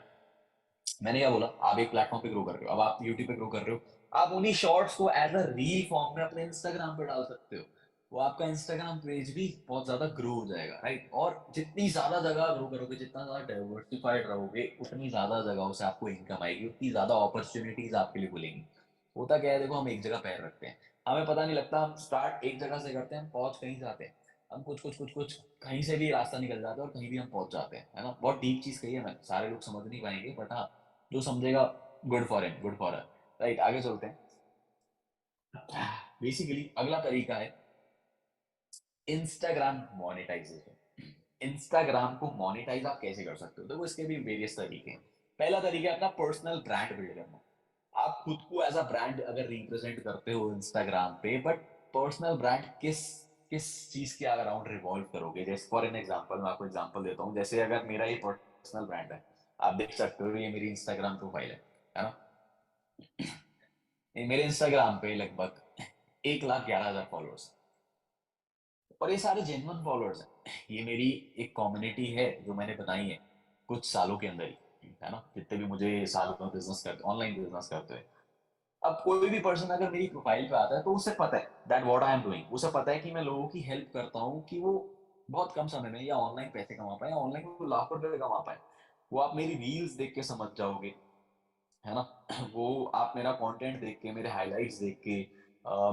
मैंने क्या बोला, आप एक प्लेटफॉर्म पे ग्रो कर रहे हो, अब आप यूट्यूब पे ग्रो कर रहे हो, आप उन्हीं शॉर्ट्स को एज अ रील फॉर्म में अपने इंस्टाग्राम पे डाल सकते हो। वो आपका इंस्टाग्राम पेज भी बहुत ज्यादा ग्रो हो जाएगा। राइट, और जितनी ज्यादा जगह ग्रो करोगे, जितना ज्यादा डाइवर्सिफाइड रहोगे, उतनी ज्यादा जगहों से आपको इनकम आएगी, उतनी ज्यादा अपॉर्चुनिटीज आपके लिए खुलेंगी। होता क्या है, देखो हम एक जगह पैर रखते हैं, हमें पता नहीं लगता, हम स्टार्ट एक जगह से करते हैं, हम पहुंच कहीं जाते हैं, हम कुछ कहीं से भी रास्ता निकल जाता है और कहीं भी हम पहुंच जाते हैं, है ना। बहुत डीप चीज कही है मैंने, सारे लोग समझ नहीं पाएंगे, बट हाँ जो समझेगा, good for him, good for her. Right, आगे चलते हैं। बेसिकली अगला तरीका है इंस्टाग्राम मोनेटाइजेशन। इंस्टाग्राम को मोनेटाइज आप कैसे कर सकते हो, देखो इसके भी वेरियस तरीके हैं। पहला तरीका है अपना पर्सनल ब्रांड बिल्ड करना। आप खुद को एज अ ब्रांड अगर रिप्रेजेंट करते हो इंस्टाग्राम पे, बट पर्सनल ब्रांड किस किस चीज के अराउंड रिवॉल्व करोगे। जैसे फॉर एन एग्जांपल, मैं आपको एग्जांपल देता हूँ, जैसे अगर मेरा ये पर्सनल ब्रांड है, आप देख सकते हो ये मेरी इंस्टाग्राम प्रोफाइल है ना। ये मेरे इंस्टाग्राम पे लगभग 1,11,000 फॉलोअर्स, और ये सारे जेन्युइन फॉलोअर्स हैं। ये मेरी एक कम्युनिटी है जो मैंने बनाई है कुछ सालों के अंदर ही, है ना, जितने भी मुझे सालों में बिजनेस करते, ऑनलाइन बिजनेस करते हैं। अब कोई भी पर्सन अगर मेरी प्रोफाइल पे आता है तो उसे पता है that what I am doing, उसे पता है कि मैं लोगों की हेल्प करता हूँ कि वो बहुत कम समय में या ऑनलाइन पैसे कमा पाए, या ऑनलाइन वो लाखों रुपए कमा पाए। वो आप मेरी रील्स देख के समझ जाओगे, है ना। वो आप मेरा कंटेंट देख के, मेरे हाइलाइट्स देख के,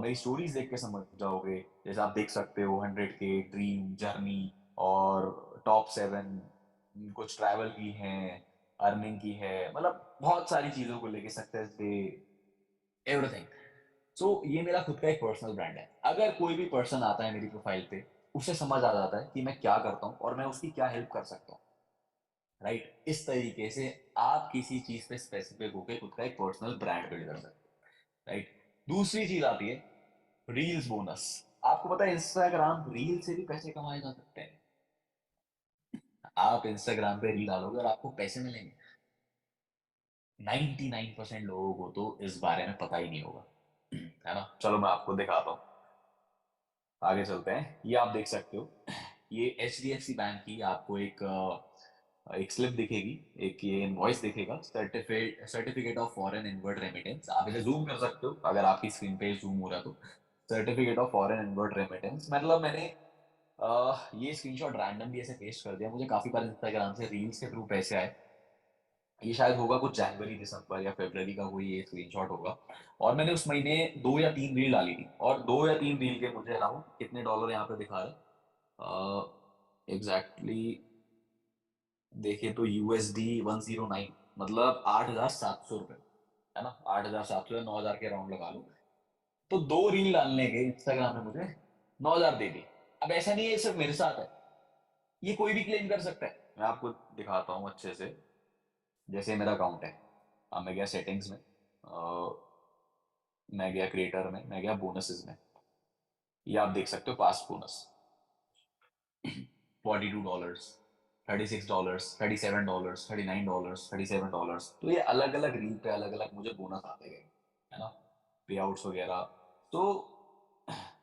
मेरी स्टोरीज देख के समझ जाओगे। जैसे आप देख सकते हो 100K ड्रीम जर्नी, और टॉप 7 कुछ ट्रैवल की है, अर्निंग की है, मतलब बहुत सारी चीजों को लेके, सक्सेस डे, एवरीथिंग। सो ये मेरा खुद का एक पर्सनल ब्रांड है। अगर कोई भी पर्सन आता है मेरी प्रोफाइल पे, उसे समझ आ जाता है कि मैं क्या करता हूँ और मैं उसकी क्या हेल्प कर सकता हूँ। राइट, इस तरीके से आप किसी चीज पे स्पेसिफिक होकर खुद का एक पर्सनल ब्रांड बिल्ड कर सकते हो। राइट, दूसरी चीज आती है रील्स बोनस। आपको पता है इंस्टाग्राम रील से भी पैसे कमाए जा सकते हैं। आप इंस्टाग्राम पे रील डालोगे और आपको पैसे मिलेंगे। 99% लोगों को तो इस बारे में पता ही नहीं होगा, है ना। चलो मैं आपको दिखाता हूँ, आगे चलते हैं। ये आप देख सकते हो, ये HDFC बैंक की आपको एक स्लिप दिखेगी, एक ये इनवॉइस दिखेगा, certificate of foreign inward remittance. आप इसे जूम कर सकते हो अगर आपकी स्क्रीन पे जूम हो रहा है तो। Certificate of foreign inward remittance मतलब मैंने ये स्क्रीनशॉट रैंडमली ऐसे पेस्ट कर दिया, मुझे काफी बार इंस्टाग्राम से रील्स के थ्रू पैसे आए, ये शायद होगा कुछ जनवरी दिसंबर या फरवरी का कोई ये स्क्रीनशॉट होगा। और मैंने उस महीने 2 या 3 रील डाली थी, और 2 या 3 रील के मुझे अराउंड कितने डॉलर यहाँ पे दिखा रहे एग्जैक्टली देखे तो यूएसडी 109, मतलब 8,700 रुपये, है ना, 8,700 या 9,000 के अराउंड लगा लो। तो 2 रील डालने के इंस्टाग्राम ने मुझे 9,000 दे दी। अब ऐसा नहीं है ये सिर्फ मेरे साथ है, ये कोई भी क्लेम कर सकता है। मैं आपको दिखाता हूँ अच्छे से। जैसे मेरा अकाउंट है, अब मैं गया सेटिंग्स में, मैं गया क्रिएटर में, मैं गया बोनसेस में। ये आप देख सकते हो पास्ट बोनस $42, $36, $37, $39, $37। तो ये अलग अलग रील पे अलग अलग मुझे बोनस आते गए, है ना, पे आउट्स वगैरह। तो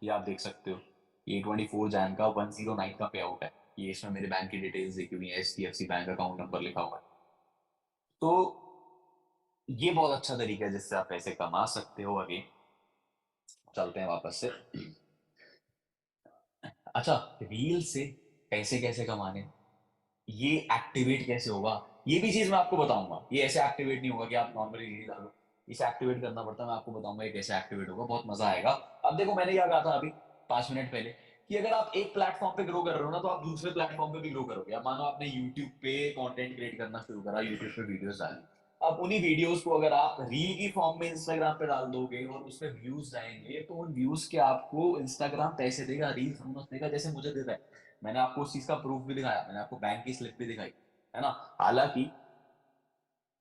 ये आप देख सकते हो, ये 24 जैन का 109 का पे आउट है। ये इसमें मेरे बैंक की डिटेल्स लिखी हुई है, HDFC बैंक अकाउंट नंबर लिखा हुआ है। तो ये बहुत अच्छा तरीका है जिससे आप पैसे कमा सकते हो। अभी चलते हैं वापस से। अच्छा, रील से पैसे कैसे कमाने, ये एक्टिवेट कैसे होगा, ये भी चीज मैं आपको बताऊंगा। ये ऐसे एक्टिवेट नहीं होगा कि आप नॉर्मली रील डालो, इसे एक्टिवेट करना पड़ता है। मैं आपको बताऊंगा ये कैसे एक्टिवेट होगा, बहुत मजा आएगा। अब देखो, मैंने क्या कहा था अभी 5 मिनट पहले, कि अगर आप एक प्लेटफॉर्म पे ग्रो कर रहे हो ना, तो आप दूसरे प्लेटफॉर्म पे भी ग्रो करोगे। अब मानो आपने यूट्यूब पे कंटेंट क्रिएट करना शुरू करा, यूट्यूब पे वीडियोस डाली। अब उन्हीं वीडियोस को अगर आप रील की फॉर्म में इंस्टाग्राम पे डाल दोगे और उस पर व्यूज जाएंगे, तो उन व्यूज के आपको इंस्टाग्राम पैसे देगा, रील बोनस देगा, जैसे मुझे देता है। मैंने आपको उस चीज का प्रूफ भी दिखाया, मैंने आपको बैंक की स्लिप भी दिखाई, है ना। हालांकि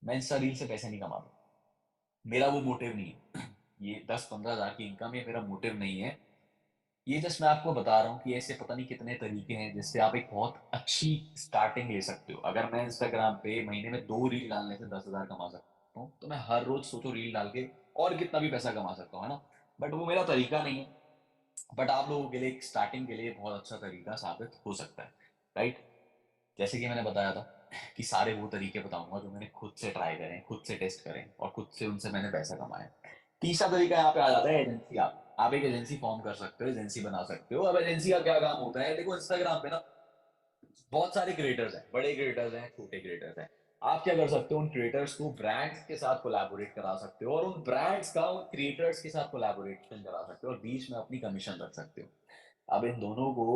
मैं इंस्टा रील से पैसे नहीं कमाता, मेरा वो मोटिव नहीं है। ये 10-15 हज़ार की इनकम, ये मेरा मोटिव नहीं है। ये जस्ट मैं आपको बता रहा हूँ कि ऐसे पता नहीं कितने तरीके हैं जिससे आप एक बहुत अच्छी स्टार्टिंग ले सकते हो। अगर मैं इंस्टाग्राम पे महीने में 2 रील डालने से 10,000 कमा सकता हूँ, तो मैं हर रोज सोचो रील डाल के और कितना भी पैसा कमा सकता हूँ, है ना। बट वो मेरा तरीका नहीं है। बट आप लोगों के लिए एक स्टार्टिंग के लिए बहुत अच्छा तरीका साबित हो सकता है, राइट। जैसे कि मैंने बताया था कि सारे वो तरीके बताऊंगा जो मैंने खुद से ट्राई करें, खुद से टेस्ट करें, और खुद से उनसे मैंने पैसा कमाया। तीसरा तरीका यहाँ पे आ जाता है एजेंसी। आप एक एजेंसी फॉर्म कर सकते हो, एजेंसी बना सकते हो। अब एजेंसी का क्या काम होता है, देखो इंस्टाग्राम पे ना बहुत सारे क्रिएटर्स हैं, बड़े क्रिएटर्स हैं, छोटे क्रिएटर्स हैं। आप क्या कर सकते हो, उन क्रिएटर्स को ब्रांड्स के साथ कोलैबोरेट करा सकते हो, और उन ब्रांड्स का उन क्रिएटर्स के साथ कोलैबोरेशन करा सकते हो, और बीच में अपनी कमीशन रख सकते हो। अब इन दोनों को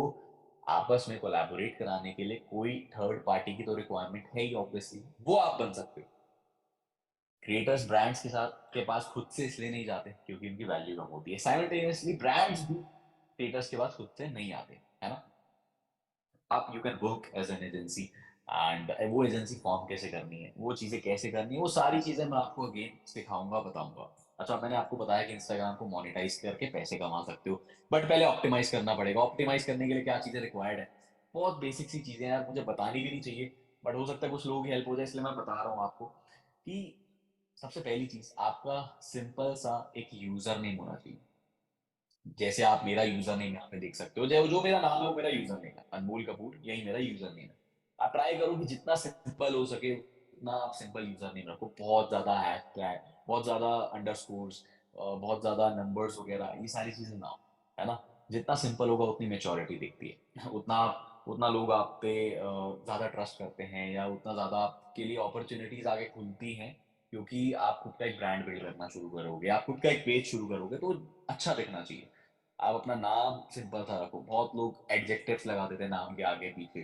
आपस में कोलैबोरेट कराने के लिए कोई थर्ड पार्टी की तो रिक्वायरमेंट है ही, ऑब्वियसली वो आप बन सकते हो। क्रिएटर्स ब्रांड्स के साथ के पास खुद से इसलिए नहीं जाते क्योंकि उनकी वैल्यू कम होती है, साइमल्टेनियसली ब्रांड्स भी क्रिएटर्स के पास खुद से नहीं आते, है ना। आप you can work as an agency, and वो एजेंसी फॉर्म कैसे करनी है, वो चीजें कैसे करनी है, वो सारी चीजें मैं आपको अगेन सिखाऊंगा, बताऊंगा। अच्छा, मैंने आपको बताया कि इंस्टाग्राम को मोनेटाइज करके पैसे कमा सकते हो, बट पहले ऑप्टिमाइज करना पड़ेगा। ऑप्टिमाइज करने के लिए क्या चीजें रिक्वायर्ड है, बहुत बेसिक सी चीजें यार, मुझे बतानी भी नहीं चाहिए, बट हो सकता है कुछ लोगों की हेल्प हो जाए, इसलिए मैं बता रहा हूँ आपको कि सबसे पहली चीज आपका सिंपल सा एक यूजर नेम होना चाहिए। जैसे आप मेरा यूजर नेम यहाँ पे देख सकते हो, जो जो मेरा नाम है वो मेरा यूजर नेम है, अनमोल कपूर, यही मेरा यूजर नेम है। आप ट्राई करो कि जितना सिंपल हो सके उतना आप सिंपल यूजर नेम रखो। बहुत ज्यादा हैश टैग, बहुत ज्यादा अंडरस्कोर्स, बहुत ज्यादा नंबर्स वगैरह, ये सारी चीजें ना हो, है ना। जितना सिंपल होगा उतनी मेच्योरिटी दिखती है, उतना उतना लोग आप पे ज्यादा ट्रस्ट करते हैं, या उतना ज्यादा आपके लिए अपॉर्चुनिटीज आगे खुलती हैं। क्योंकि आप खुद का एक ब्रांड बिल्ड करना शुरू करोगे, आप खुद का एक पेज शुरू करोगे, तो अच्छा दिखना चाहिए। आप अपना नाम सिंपल सा रखो, बहुत लोग एडजेक्टिव्स लगा देते हैं नाम के आगे पीछे,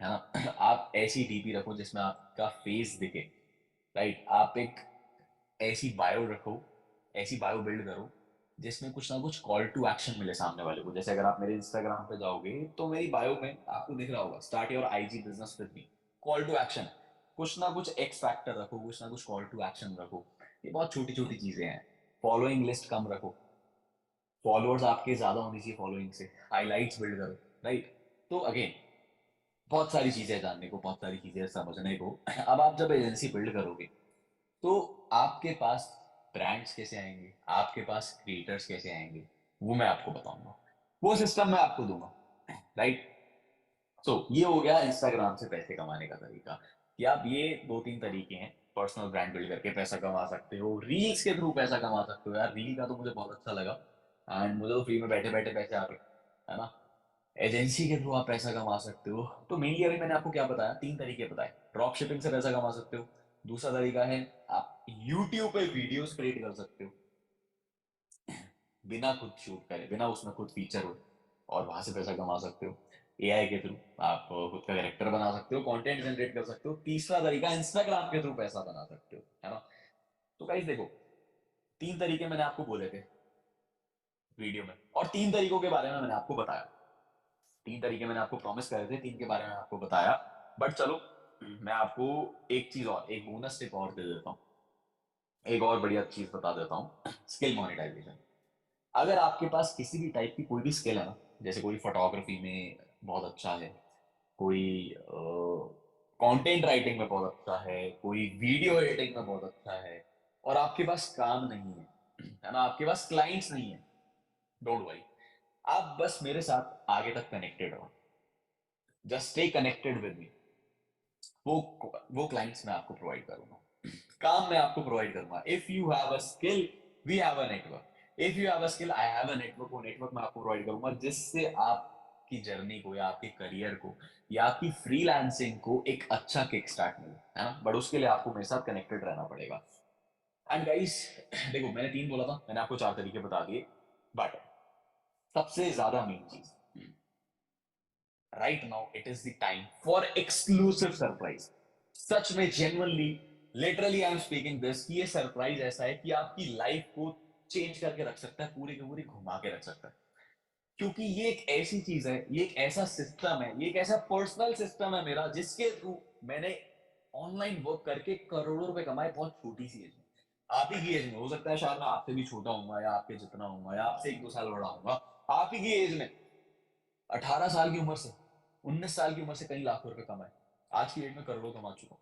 है ना। आप ऐसी डीपी रखो जिसमें आपका फेस दिखे, राइट। आप एक ऐसी बायो रखो, ऐसी बायो बिल्ड करो जिसमें कुछ ना कुछ कॉल टू एक्शन मिले सामने वाले को। जैसे अगर आप मेरे इंस्टाग्राम पे जाओगे तो मेरी बायो में आपको दिख रहा होगा, start your IG business with me, call to action. कुछ ना कुछ एक्स फैक्टर रखो, कुछ ना कुछ कॉल टू एक्शन रखो। ये बहुत छोटी छोटी चीजें हैं। फॉलोइंग लिस्ट कम रखो, फॉलोअर्स आपके ज्यादा होनी चाहिए फॉलोइंग से, हाइलाइट्स बिल्ड करो, राइट। तो अगेन बहुत सारी चीजें जानने को, बहुत सारी चीजें समझने को। अब आप जब एजेंसी बिल्ड करोगे, तो आपके पास ब्रांड्स कैसे आएंगे, आपके पास क्रिएटर्स कैसे आएंगे, वो मैं आपको बताऊंगा, वो सिस्टम मैं आपको दूंगा, राइट। सो ये हो गया इंस्टाग्राम से पैसे कमाने का तरीका, कि आप ये 2-3 तरीके हैं, पर्सनल ब्रांड बिल्ड करके पैसा कमा सकते हो, रील्स के थ्रू पैसा कमा सकते हो। यार रील का तो मुझे बहुत अच्छा लगा, एंड मुझे तो फ्री में बैठे बैठे पैसे आ गए, है ना। एजेंसी के थ्रू आप पैसा कमा सकते हो। तो मेनली अभी मैंने आपको क्या बताया, 3 तरीके बताए। ड्रॉप शिपिंग से पैसा कमा सकते हो, दूसरा तरीका है आप YouTube पे वीडियोस क्रिएट कर सकते हो बिना खुद शूट करे, बिना उसमें खुद फीचर हो, और वहां से पैसा कमा सकते हो। एआई के थ्रू आप खुद का कैरेक्टर बना सकते हो, कंटेंट जनरेट कर सकते हो। तीसरा तरीका इंस्टाग्राम के थ्रू पैसा बना सकते हो, है ना। तो गाइस देखो, तीन तरीके मैंने आपको बोले थे वीडियो में, और तीन तरीकों के बारे में मैंने आपको बताया। तीन तरीके मैंने आपको प्रॉमिस करे थे, तीन के बारे में आपको बताया। बट चलो, मैं आपको एक चीज और, एक बोनस टिप और दे देता हूँ, एक और बढ़िया चीज बता देता हूँ, स्किल मोनेटाइजेशन। अगर आपके पास किसी भी टाइप की कोई भी स्किल है ना, जैसे कोई फोटोग्राफी में बहुत अच्छा है, कोई कंटेंट राइटिंग में बहुत अच्छा है, कोई वीडियो एडिटिंग में बहुत अच्छा है, और आपके पास काम नहीं है ना, आपके पास क्लाइंट्स नहीं है, डोंट वरी, आप बस मेरे साथ आगे तक कनेक्टेड हो, just stay connected with me. वो वो क्लाइंट्स मैं आपको प्रोवाइड करूंगा, काम मैं आपको प्रोवाइड करूंगा। If you have a skill, we have a network. If you have a skill, I have a network. वो नेटवर्क मैं आपको प्रोवाइड करूंगा, जिससे आपकी जर्नी को, या आपके करियर को, या आपकी फ्रीलांसिंग को एक अच्छा किक स्टार्ट मिले, है ना। बट उसके लिए आपको मेरे साथ कनेक्टेड रहना पड़ेगा। एंड गाइस, देखो मैंने तीन बोला था, मैंने आपको चार तरीके बता दिए, बट सबसे ज्यादा मेन चीज, right now it is the time for exclusive surprise। सच में genuinely, literally I am speaking this, कि ये सरप्राइज ऐसा है कि आपकी लाइफ को चेंज करके रख सकता है, पूरी की पूरी घुमा के रख सकता है। क्योंकि ये एक ऐसी चीज है, ये एक ऐसा सिस्टम है, ये एक ऐसा पर्सनल सिस्टम है मेरा, जिसके थ्रू मैंने ऑनलाइन वर्क करके करोड़ों रुपए कमाए, बहुत छोटी सी एज में। आप ही की एज में, हो सकता है शायद मैं आपसे भी छोटा हूँ, या आपके जितना हूँ, या आपसे एक दो साल बड़ा हूँ, आप ही की एज में 18 साल की उम्र से, 19 साल की उम्र से कई लाखों रुपए कमाए, आज की डेट में करोड़ों कमा चुका हूँ।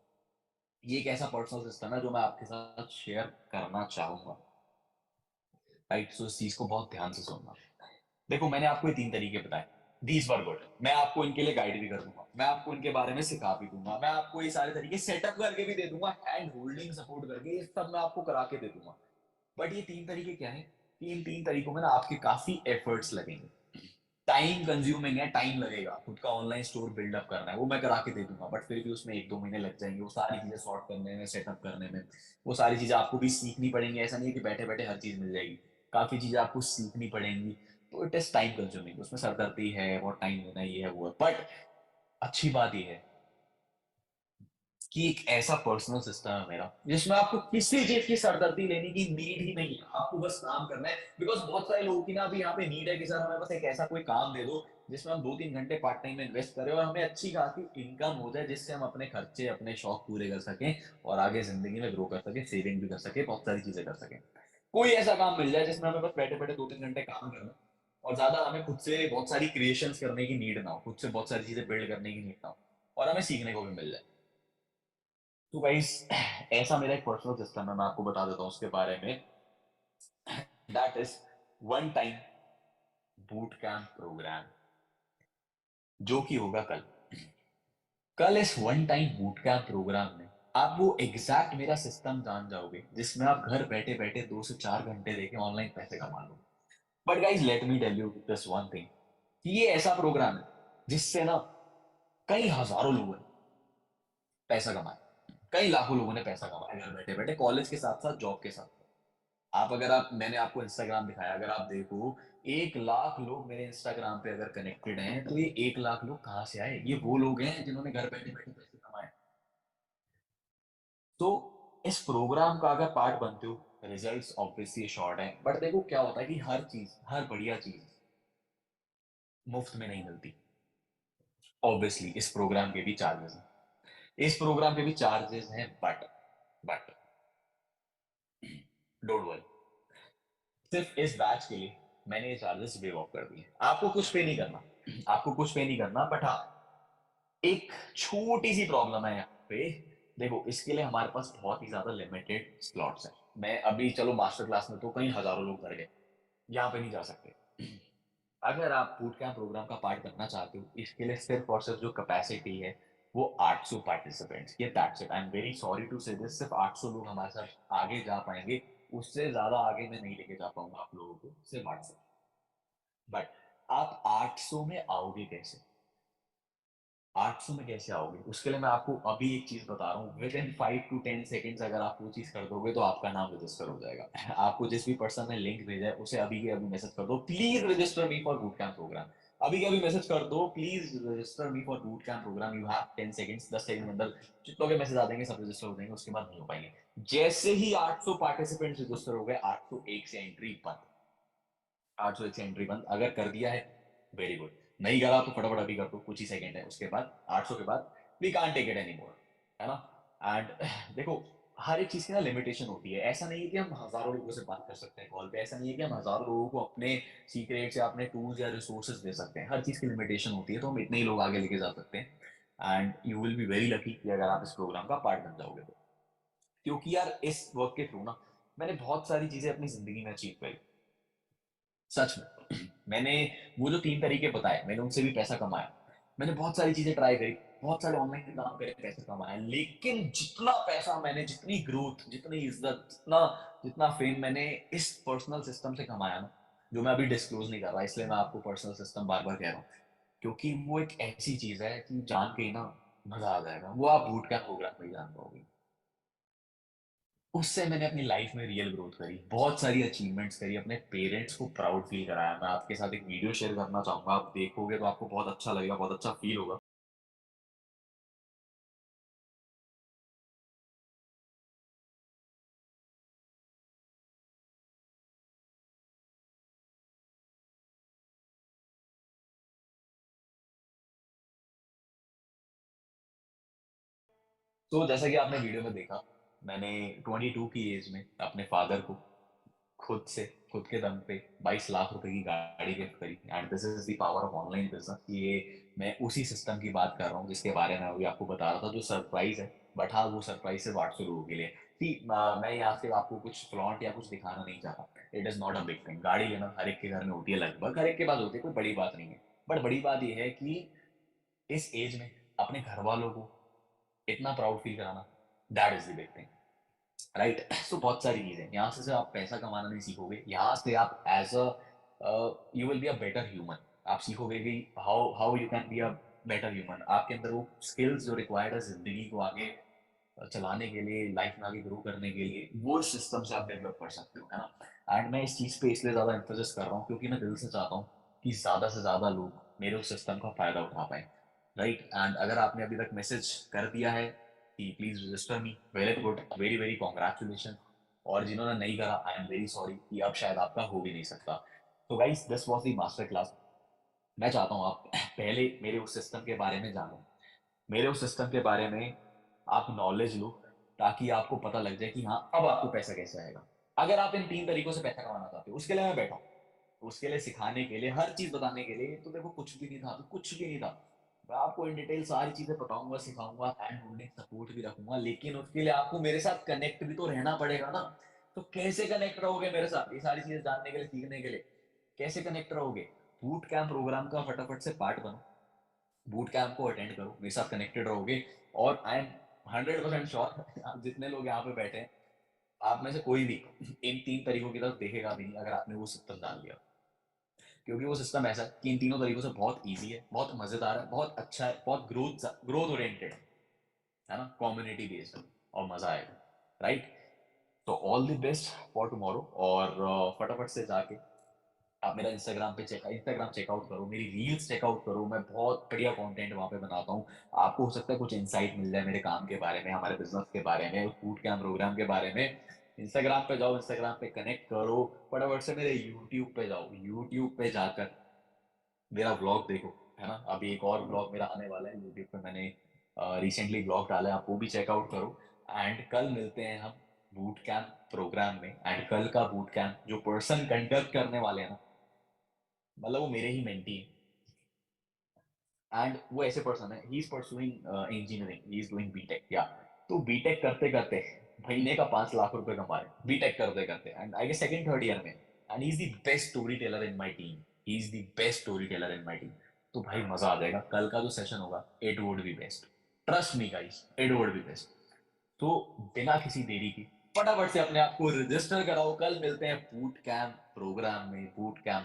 ये एक ऐसा पर्सनल सिस्टम है जो मैं आपके साथ शेयर करना चाहूंगा, राइट। सो इस चीज को बहुत ध्यान से सुनना। देखो मैंने आपको ये तीन तरीके बताए, दीज वर गुड, मैं आपको इनके लिए गाइड भी कर दूंगा, मैं आपको इनके बारे में सिखा भी दूंगा, मैं आपको ये सारे तरीके सेटअप करके भी दे दूंगा, हैंड होल्डिंग सपोर्ट करके, ये सब मैं आपको करा के दे दूंगा। बट ये तीन तरीके क्या है, कि इन तीन तरीकों में ना आपके काफी एफर्ट्स लगेंगे, टाइम कंज्यूमिंग है, टाइम लगेगा, खुद का ऑनलाइन स्टोर बिल्डअप करना है, वो मैं करा के दे दूंगा, बट फिर भी उसमें एक दो महीने लग जाएंगे, वो सारी चीजें सॉर्ट करने में, सेटअप करने में। वो सारी चीजें आपको भी सीखनी पड़ेंगी, ऐसा नहीं है कि बैठे बैठे हर चीज मिल जाएगी, काफी चीजें आपको सीखनी पड़ेंगी। तो इट इज टाइम कंज्यूमिंग, उसमें सरदर्दी है और टाइम लेना, ये है वो है, बट अच्छी बात ये है कि एक ऐसा पर्सनल सिस्टम है मेरा, जिसमें आपको किसी चीज की सरदर्दी लेने की नीड ही नहीं है, आपको बस काम करना है। बिकॉज बहुत सारे लोगों की ना अभी यहाँ पे नीड है कि सर हमें बस एक ऐसा कोई काम दे दो जिसमें हम 2-3 घंटे पार्ट टाइम में इन्वेस्ट करें, और हमें अच्छी खासी इनकम हो जाए, जिससे हम अपने खर्चे, अपने शौक पूरे कर सकें, और आगे जिंदगी में ग्रो कर सकें, सेविंग भी कर सकें, बहुत सारी चीजें कर सकें। कोई ऐसा काम मिल जाए जिसमें हमें बस बैठे बैठे 2-3 घंटे काम करना, और ज्यादा हमें खुद से बहुत सारी क्रिएशंस करने की नीड ना हो, खुद से बहुत सारी चीजें बिल्ड करने की नीड ना हो, और हमें सीखने को भी मिल जाए। तो गाइस, ऐसा मेरा एक पर्सनल सिस्टम है, मैं आपको बता देता हूँ उसके बारे में। That is one time boot camp programme, जो कि होगा कल। कल इस one time boot camp programme में आप वो एग्जैक्ट मेरा सिस्टम जान जाओगे, जिसमें आप घर बैठे बैठे 2 से 4 घंटे देके ऑनलाइन पैसे कमा लो। But guys let me tell you this one thing, कि ये ऐसा प्रोग्राम है जिससे ना कई हजारों लोगों ने पैसा कमाया, कई लाखों लोगों ने पैसा कमाया घर बैठे बैठे, कॉलेज के साथ साथ, जॉब के साथ। आप अगर आप मैंने आपको इंस्टाग्राम दिखाया, अगर आप देखो, 1 लाख लोग मेरे इंस्टाग्राम पे अगर कनेक्टेड हैं, तो ये 1 लाख लोग कहाँ से आए? ये वो लोग हैं जिन्होंने घर बैठे बैठे पैसे कमाए। तो इस प्रोग्राम का अगर पार्ट बनते हो, रिजल्ट्स ऑब्वियसली शॉर्ट है, बट देखो क्या होता है कि हर चीज, हर बढ़िया चीज मुफ्त में नहीं मिलती। ऑब्वियसली इस प्रोग्राम के भी चार्जेस हैं, इस प्रोग्राम के भी चार्जेस हैं, बट डोंट वरी, सिर्फ इस बैच के लिए मैंने ये चार्जेस वेव ऑफ कर दिए। आपको कुछ पे नहीं करना, आपको कुछ पे नहीं करना, बट हाँ, एक छोटी सी प्रॉब्लम है यहाँ पे। देखो इसके लिए हमारे पास बहुत ही ज्यादा लिमिटेड स्लॉट्स हैं। मैं अभी चलो मास्टर क्लास में तो कई हजारों लोग भर गए, यहाँ पे नहीं जा सकते। अगर आप बूट कैंप प्रोग्राम का पार्ट बनना चाहते हो, इसके लिए सिर्फ और सिर्फ जो कैपेसिटी है वो 800 पार्टिसिपेंट्स, ये that's it. I am very sorry to say this, सिर्फ 800 लोग हमारे साथ आगे जा पाएंगे, उससे ज्यादा आगे मैं नहीं लेके जा पाऊंगा आप लोगों को, सिर्फ 800। बट आप 800 में आओगे कैसे? 800 में कैसे आओगे? उसके लिए मैं आपको अभी एक चीज बता रहा हूँ, विद इन 5 to 10 सेकेंड्स अगर आप वो चीज कर दोगे तो आपका नाम रजिस्टर हो जाएगा। आपको जिस भी पर्सन ने लिंक भेजा है उसे अभी के अभी मैसेज कर दो, please register me for boot camp programme. अभी के अभी मैसेज कर दो, please register me for boot camp programme, you have 10 seconds. 10 second के अंदर जितनों के मैसेज आ जाएंगे सब रजिस्टर हो जाएंगे, उसके बाद नहीं हो पाएंगे। जैसे ही 800 पार्टिसिपेंट रजिस्टर हो गए, 801 से एंट्री बंद। 801 से एंट्री बंद। अगर कर दिया है, वेरी गुड। नहीं करा तो फटाफट अभी कर दो, कुछ ही सेकंड है उसके बाद। 800 के बाद we can't take it any more, है ना। एंड देखो, हर एक चीज की ना लिमिटेशन होती है। ऐसा नहीं है कि हम हजारों लोगों से बात कर सकते हैं कॉल पे, ऐसा नहीं है कि हम हजारों लोगों को अपने सीक्रेट्स या अपने टूल्स या रिसोर्सेज दे सकते हैं। हर चीज की लिमिटेशन होती है, तो हम इतने ही लोग आगे लेके जा सकते हैं। And you will be very lucky कि अगर आप इस प्रोग्राम का पार्ट बन जाओगे तो। क्योंकि यार इस वर्क के थ्रू ना मैंने बहुत सारी चीजें अपनी जिंदगी में अचीव करी, सच में। मैंने वो जो 3 तरीके बताए, मैंने उनसे भी पैसा कमाया। मैंने बहुत सारी चीजें ट्राई करी, बहुत सारे ऑनलाइन काम करे, पैसा कमाया। लेकिन जितना पैसा मैंने, जितनी ग्रोथ, जितनी इज्जत, जितना जितना फेम मैंने इस पर्सनल सिस्टम से कमाया ना, जो मैं अभी डिस्क्लोज नहीं कर रहा, इसलिए मैं आपको पर्सनल सिस्टम बार बार कह रहा हूँ, क्योंकि वो एक ऐसी चीज है कि जान के ही ना मजा आ जाएगा। वो आप बूट कैंप प्रोग्राम में ही जान पाओगे। उससे मैंने अपनी लाइफ में रियल ग्रोथ करी, बहुत सारी अचीवमेंट्स करी, अपने पेरेंट्स को प्राउड फील कराया। मैं आपके साथ एक वीडियो शेयर करना चाहूंगा, आप देखोगे तो आपको बहुत अच्छा लगेगा, बहुत अच्छा फील होगा। तो जैसा कि आपने वीडियो में देखा, मैंने 22 की एज में अपने फादर को खुद से, खुद के दम पे 22 लाख रुपए की गाड़ी गिफ्ट करी। And this is the power of online business. ये मैं उसी सिस्टम की बात कर रहा हूँ जिसके बारे में अभी आपको बता रहा था, जो सरप्राइज है। बट हाँ, वो सरप्राइज सिर्फ 800 लोगों के लिए थी। मैं यहाँ से आपको कुछ फ्लॉन्ट या कुछ दिखाना नहीं चाहता। It is not a big thing. गाड़ी लेना हर एक के घर में होती है, लगभग हर एक के पास होती है, कोई बड़ी बात नहीं है। बट बड़ी बात यह है कि इस एज में अपने घर वालों को इतना प्राउड फील कराना, that is the big thing, right. So बहुत सारी चीजें यहाँ से सिर्फ आप पैसा कमाना नहीं सीखोगे, यहाँ से आप as a you will be a better human. आप सीखोगे कि how how you can be a better human. आपके अंदर वो स्किल्स जो रिक्वायर्ड है जिंदगी को आगे चलाने के लिए, लाइफ में आगे ग्रो करने के लिए, वो सिस्टम से आप डेवलप कर सकते हो, है ना। एंड मैं इस चीज पे इसलिए ज्यादा एम्फोसिस कर रहा हूँ क्योंकि मैं दिल से चाहता हूँ कि ज्यादा से ज्यादा लोग मेरे उस सिस्टम का फायदा उठा पाए, राइट। एंड अगर आपने अभी तक मैसेज कर दिया है कि please register me, very good, very very congratulation. और जिन्होंने नहीं करा, आई एम वेरी सॉरी कि अब शायद आपका हो भी नहीं सकता। तो guys, this was the master class. मैं चाहता हूँ आप पहले मेरे उस सिस्टम के बारे में जानो, मेरे उस सिस्टम के बारे में आप नॉलेज लो, ताकि आपको पता लग जाए कि हाँ, अब आपको पैसा कैसे आएगा। अगर आप इन 3 तरीकों से पैसा कमाना चाहते हो, उसके लिए मैं बैठा हूँ। उसके लिए सिखाने के लिए, हर चीज बताने के लिए। तो देखो, कुछ भी नहीं था तो कुछ भी नहीं था। मैं आपको इन डिटेल सारी चीजें बताऊंगा, सिखाऊंगा, हैंड होल्डिंग सपोर्ट भी रखूंगा, लेकिन उसके लिए आपको मेरे साथ कनेक्ट भी तो रहना पड़ेगा ना। तो कैसे कनेक्ट रहोगे मेरे साथ ये सारी चीजें जानने के लिए, सीखने के लिए? कैसे कनेक्ट रहोगे? बूट कैंप प्रोग्राम का फटाफट से पार्ट बनो, बूट कैंप को अटेंड करो, मेरे साथ कनेक्टेड रहोगे। और आई एम 100% श्योर, आप जितने लोग यहाँ पे बैठे हैं, आप में से कोई भी इन 3 तरीकों की तरफ देखेगा भी नहीं अगर आपने वो सिस्टम जान लिया। क्योंकि वो सिस्टम ऐसा है कि इन तीनों तरीकों से बहुत ईजी है, बहुत मजेदार है, बहुत अच्छा है, बहुत ग्रोथ ग्रोथ ओरिएंटेड है ना, कम्युनिटी बेस्ड है, और मजा आएगा, राइट। तो all the best for tomorrow. और फटाफट से जाके आप मेरा इंस्टाग्राम चेकआउट करो, मेरी रील्स चेकआउट करो। मैं बहुत बढ़िया कंटेंट वहाँ पे बनाता हूँ। आपको हो सकता है कुछ इंसाइट मिल जाए मेरे काम के बारे में, हमारे बिजनेस के बारे में, उस फूड कैंप प्रोग्राम के बारे में। इंस्टाग्राम पे जाओ, इंस्टाग्राम पे कनेक्ट करो। फटाफट से मेरे यूट्यूब पे जाओ, यूट्यूब पे जाकर मेरा व्लॉग देखो, है ना। अभी एक और व्लॉग मेरा आने वाला है यूट्यूब पे, मैंने रिसेंटली व्लॉग डाला है, आप वो भी चेकआउट करो। एंड कल मिलते हैं हम बूट कैंप प्रोग्राम में। एंड कल का बूट कैंप जो पर्सन कंडक्ट करने वाले हैं ना, मतलब वो मेरे ही मेंटी है। एंड वो ऐसे पर्सन है, he is pursuing engineering, he is doing BTech, या तो बीटेक करते करते महीने का 5 लाख रुपए कमा रहे, बीटेक करते करते, and I guess second third year में। And he is the best story teller in my team, he is the best story teller in my team. तो भाई मजा आ जाएगा, कल का जो सेशन होगा, it would be best. Trust me guys, it would be best. तो बिना किसी देरी की फटाफट से अपने आप को रजिस्टर कराओ, कल मिलते हैं बूट कैंप प्रोग्राम में, बूट कैंप